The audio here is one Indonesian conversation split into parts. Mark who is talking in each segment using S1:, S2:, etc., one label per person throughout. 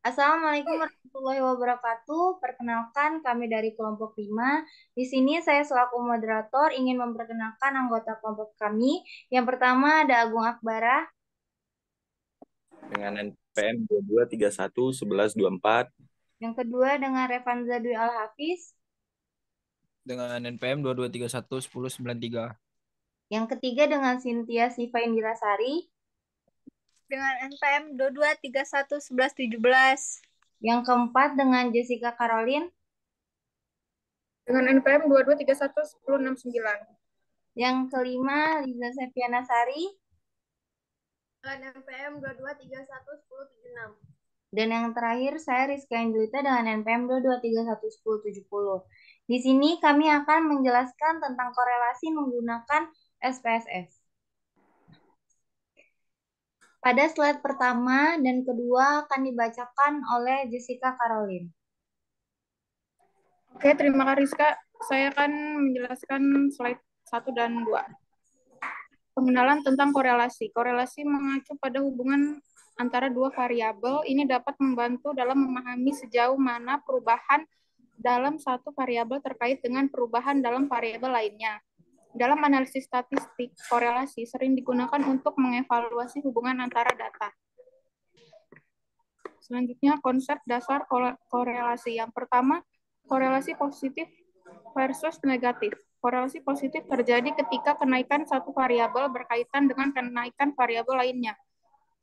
S1: Assalamualaikum warahmatullahi wabarakatuh. Perkenalkan, kami dari kelompok 5. Di sini saya selaku moderator ingin memperkenalkan anggota kelompok kami. Yang pertama ada Agung Akbara,
S2: Dengan NPM 22311124
S1: yang kedua dengan Revanza Dwi Al-Hafiz,
S3: dengan NPM 22311093
S1: yang ketiga dengan Cynthia Siva Indirasari,
S4: dengan NPM 22311117
S1: yang keempat dengan Jessica Caroline,
S5: dengan NPM 22311069
S1: yang kelima Liza Septiana Sari,
S4: dengan NPM 22311076
S1: dan yang terakhir saya Rizky Angelita dengan NPM 22311070. Di sini kami akan menjelaskan tentang korelasi menggunakan SPSS. Pada slide pertama dan kedua akan dibacakan oleh Jessica Caroline.
S5: Oke, terima kasih Rizka. Saya akan menjelaskan slide 1 dan 2. Pengenalan tentang korelasi. Korelasi mengacu pada hubungan antara dua variabel. Ini dapat membantu dalam memahami sejauh mana perubahan dalam satu variabel terkait dengan perubahan dalam variabel lainnya. Dalam analisis statistik, korelasi sering digunakan untuk mengevaluasi hubungan antara data. Selanjutnya, konsep dasar korelasi. Yang pertama, korelasi positif versus negatif. Korelasi positif terjadi ketika kenaikan satu variabel berkaitan dengan kenaikan variabel lainnya.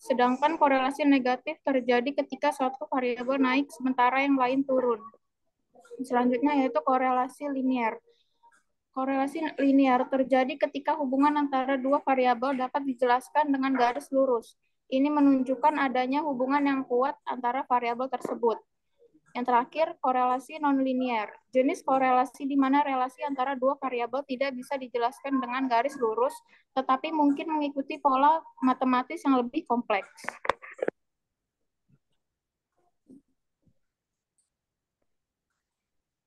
S5: Sedangkan korelasi negatif terjadi ketika suatu variabel naik sementara yang lain turun. Selanjutnya yaitu korelasi linear. Korelasi linear terjadi ketika hubungan antara dua variabel dapat dijelaskan dengan garis lurus. Ini menunjukkan adanya hubungan yang kuat antara variabel tersebut. Yang terakhir, korelasi nonlinear. Jenis korelasi di mana relasi antara dua variabel tidak bisa dijelaskan dengan garis lurus, tetapi mungkin mengikuti pola matematis yang lebih kompleks.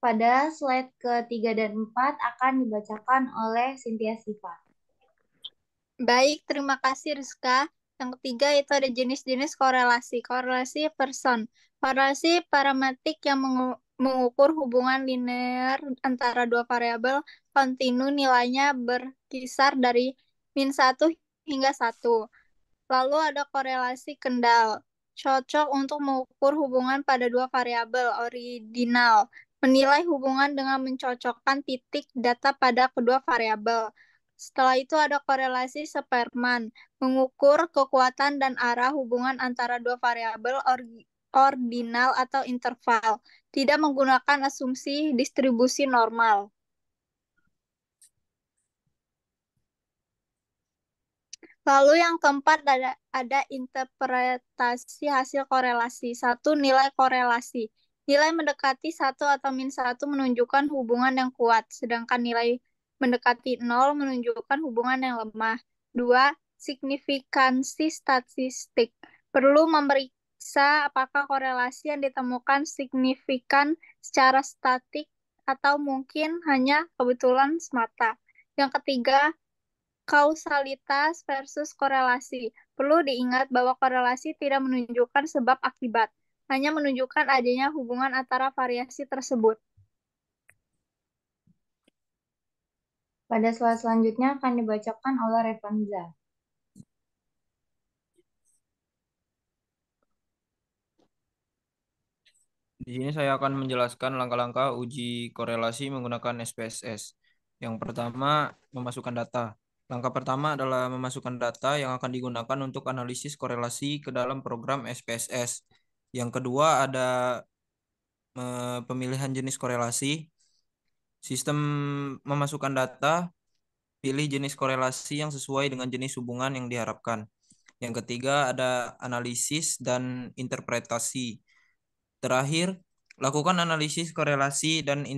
S1: Pada slide ke-3 dan 4 akan dibacakan oleh Cynthia Siva.
S4: Baik, terima kasih Rizka. Yang ketiga itu ada jenis-jenis korelasi. Korelasi person. Korelasi parametrik yang mengukur hubungan linear antara dua variabel kontinu nilainya berkisar dari -1 hingga 1. Lalu ada korelasi kendal. Cocok untuk mengukur hubungan pada dua variabel ordinal. Menilai hubungan dengan mencocokkan titik data pada kedua variabel. Setelah itu ada korelasi Spearman, mengukur kekuatan dan arah hubungan antara dua variabel ordinal atau interval, tidak menggunakan asumsi distribusi normal. Lalu yang keempat ada interpretasi hasil korelasi. 1. Nilai korelasi. Nilai mendekati 1 atau -1 menunjukkan hubungan yang kuat, sedangkan nilai mendekati 0 menunjukkan hubungan yang lemah. 2. Signifikansi statistik. Perlu memeriksa apakah korelasi yang ditemukan signifikan secara statik atau mungkin hanya kebetulan semata. Yang ketiga, kausalitas versus korelasi. Perlu diingat bahwa korelasi tidak menunjukkan sebab akibat, hanya menunjukkan adanya hubungan antara variasi tersebut.
S1: Pada slide selanjutnya akan dibacakan oleh Revanza.
S3: Di sini saya akan menjelaskan langkah-langkah uji korelasi menggunakan SPSS. Yang pertama, memasukkan data. Langkah pertama adalah memasukkan data yang akan digunakan untuk analisis korelasi ke dalam program SPSS. Yang kedua ada pemilihan jenis korelasi. Sistem memasukkan data, pilih jenis korelasi yang sesuai dengan jenis hubungan yang diharapkan. Yang ketiga ada analisis dan interpretasi. Terakhir, lakukan analisis korelasi dan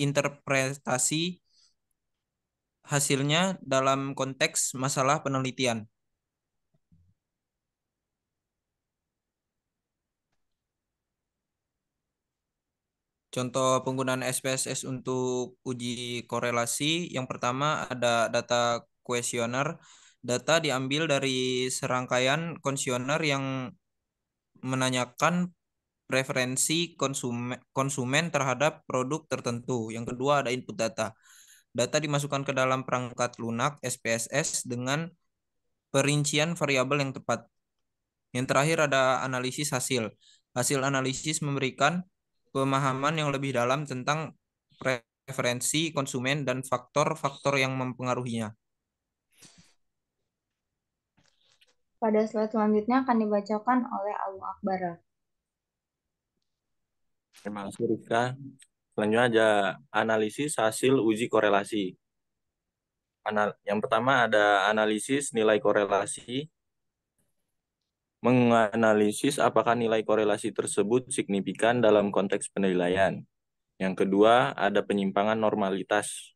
S3: interpretasi hasilnya dalam konteks masalah penelitian. Contoh penggunaan SPSS untuk uji korelasi, yang pertama ada data kuesioner. Data diambil dari serangkaian kuesioner yang menanyakan preferensi konsumen terhadap produk tertentu. Yang kedua ada input data. Data dimasukkan ke dalam perangkat lunak SPSS dengan perincian variabel yang tepat. Yang terakhir ada analisis hasil. Hasil analisis memberikan pemahaman yang lebih dalam tentang preferensi konsumen dan faktor-faktor yang mempengaruhinya.
S1: Pada slide selanjutnya akan dibacakan oleh Agung Akbara.
S2: Terima kasih Rizka. Selanjutnya ada analisis hasil uji korelasi. Yang pertama ada analisis nilai korelasi. Menganalisis apakah nilai korelasi tersebut signifikan dalam konteks penilaian. Yang kedua ada penyimpangan normalitas.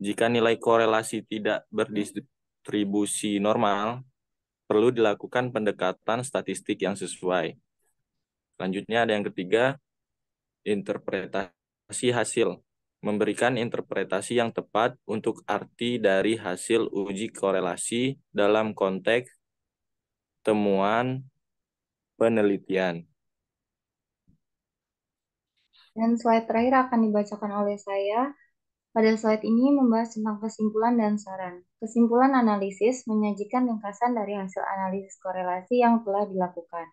S2: Jika nilai korelasi tidak berdistribusi normal, perlu dilakukan pendekatan statistik yang sesuai. Selanjutnya ada yang ketiga, interpretasi hasil. Memberikan interpretasi yang tepat untuk arti dari hasil uji korelasi dalam konteks temuan penelitian.
S1: Dan slide terakhir akan dibacakan oleh saya. Pada slide ini membahas tentang kesimpulan dan saran. Kesimpulan analisis menyajikan ringkasan dari hasil analisis korelasi yang telah dilakukan.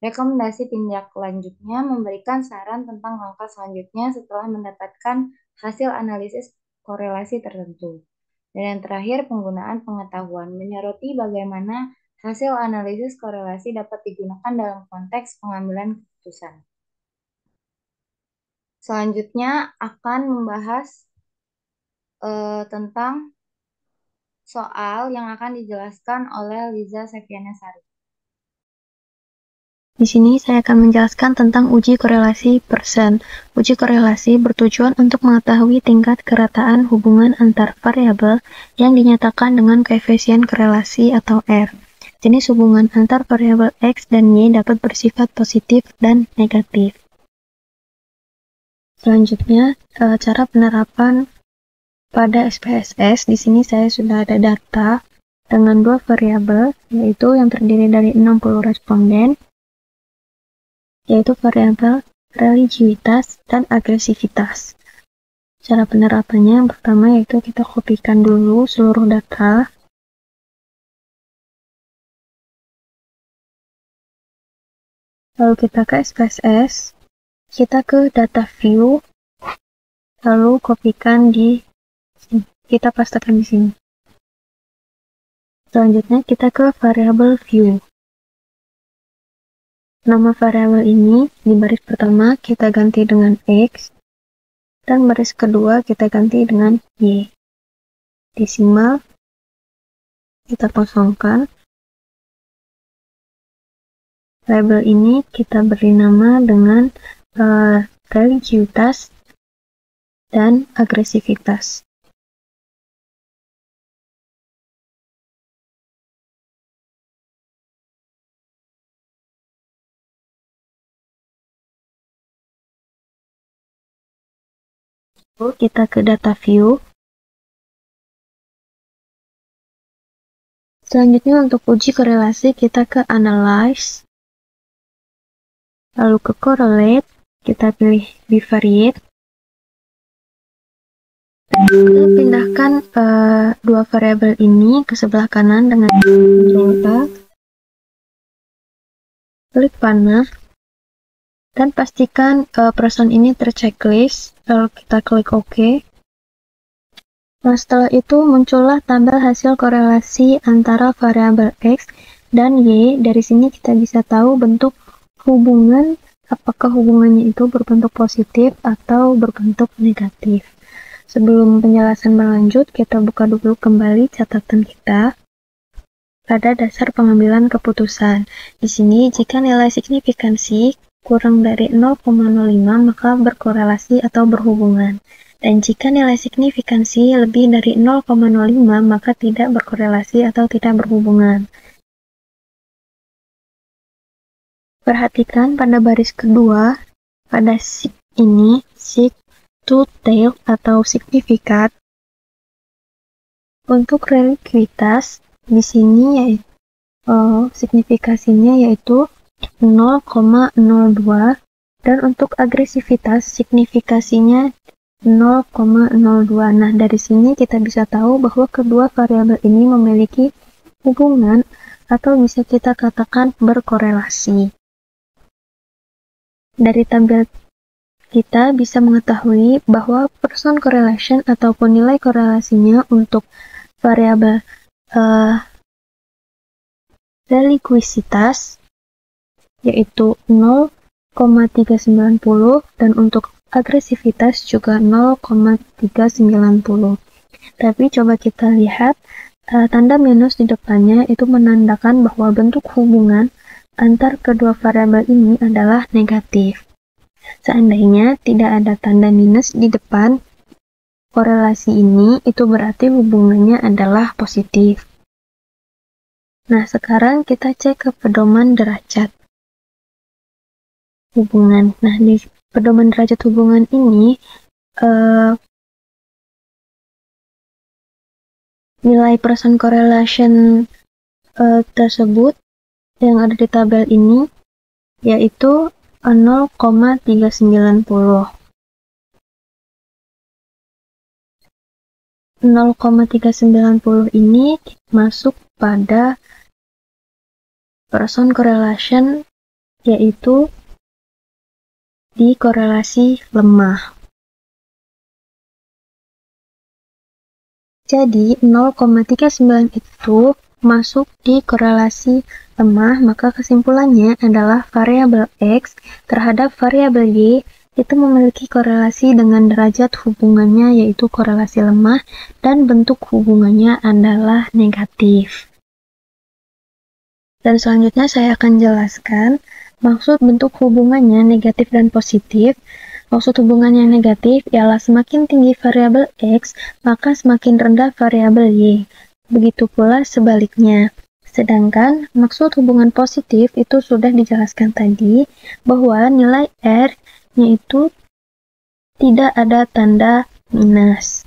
S1: Rekomendasi tindak lanjutnya memberikan saran tentang langkah selanjutnya setelah mendapatkan hasil analisis korelasi tertentu. Dan yang terakhir, penggunaan pengetahuan menyoroti bagaimana hasil analisis korelasi dapat digunakan dalam konteks pengambilan keputusan. Selanjutnya akan membahas tentang soal yang akan dijelaskan oleh Liza Sevianasari.
S6: Di sini saya akan menjelaskan tentang uji korelasi persen. Uji korelasi bertujuan untuk mengetahui tingkat kerataan hubungan antar variabel yang dinyatakan dengan koefisien korelasi atau R. Jenis hubungan antar variabel X dan Y dapat bersifat positif dan negatif. Selanjutnya, cara penerapan pada SPSS. Di sini saya sudah ada data dengan dua variabel, yaitu yang terdiri dari 60 responden, yaitu variabel religiusitas dan agresivitas. Cara penerapannya yang pertama yaitu kita kopikan dulu seluruh data. Lalu kita ke SPSS, kita ke data view, lalu kopikan di sini. Kita pastekan di sini. Selanjutnya kita ke variabel view. Nama variabel ini di baris pertama kita ganti dengan X, dan baris kedua kita ganti dengan Y. Desimal kita kosongkan. Label ini kita beri nama dengan religiusitas dan agresivitas. Lalu kita ke data view. Selanjutnya untuk uji korelasi kita ke analyze. Lalu ke correlate, kita pilih bivariate. Kita pindahkan dua variabel ini ke sebelah kanan dengan Ctrl+A. Klik panah. Dan pastikan person ini terchecklist, lalu kita klik OK. Nah, setelah itu muncullah tabel hasil korelasi antara variabel X dan Y. Dari sini kita bisa tahu bentuk hubungan, apakah hubungannya itu berbentuk positif atau berbentuk negatif. Sebelum penjelasan berlanjut, kita buka dulu kembali catatan kita pada dasar pengambilan keputusan. Di sini, jika nilai signifikansi kurang dari 0,05 maka berkorelasi atau berhubungan. Dan jika nilai signifikansi lebih dari 0,05 maka tidak berkorelasi atau tidak berhubungan. Perhatikan pada baris kedua, pada sig ini, sig to tail atau signifikat. Untuk religiusitas di sini yaitu signifikasinya yaitu 0,02 dan untuk agresivitas signifikasinya 0,02. Nah, dari sini kita bisa tahu bahwa kedua variabel ini memiliki hubungan atau bisa kita katakan berkorelasi. Dari tabel kita bisa mengetahui bahwa person correlation ataupun nilai korelasinya untuk variabel reliquisitas yaitu 0,390 dan untuk agresivitas juga 0,390. Tapi coba kita lihat tanda minus di depannya itu menandakan bahwa bentuk hubungan antar kedua variabel ini adalah negatif. Seandainya tidak ada tanda minus di depan korelasi ini, itu berarti hubungannya adalah positif. Nah, sekarang kita cek ke pedoman derajat hubungan. Nah, di pedoman derajat hubungan ini, nilai person correlation tersebut yang ada di tabel ini, yaitu 0,390. 0,390 ini masuk pada person correlation, yaitu di korelasi lemah. Jadi 0,39 itu masuk di korelasi lemah, maka kesimpulannya adalah variabel X terhadap variabel Y itu memiliki korelasi dengan derajat hubungannya yaitu korelasi lemah dan bentuk hubungannya adalah negatif. Dan selanjutnya saya akan jelaskan maksud bentuk hubungannya negatif dan positif. Maksud hubungan yang negatif ialah semakin tinggi variabel X, maka semakin rendah variabel Y. Begitu pula sebaliknya. Sedangkan maksud hubungan positif itu sudah dijelaskan tadi, bahwa nilai R-nya itu tidak ada tanda minus.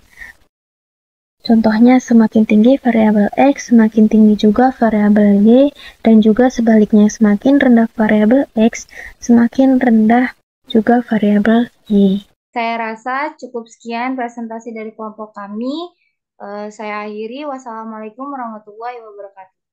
S6: Contohnya semakin tinggi variabel X, semakin tinggi juga variabel Y, dan juga sebaliknya semakin rendah variabel X, semakin rendah juga variabel Y.
S1: Saya rasa cukup sekian presentasi dari kelompok kami. Saya akhiri. Wassalamualaikum warahmatullahi wabarakatuh.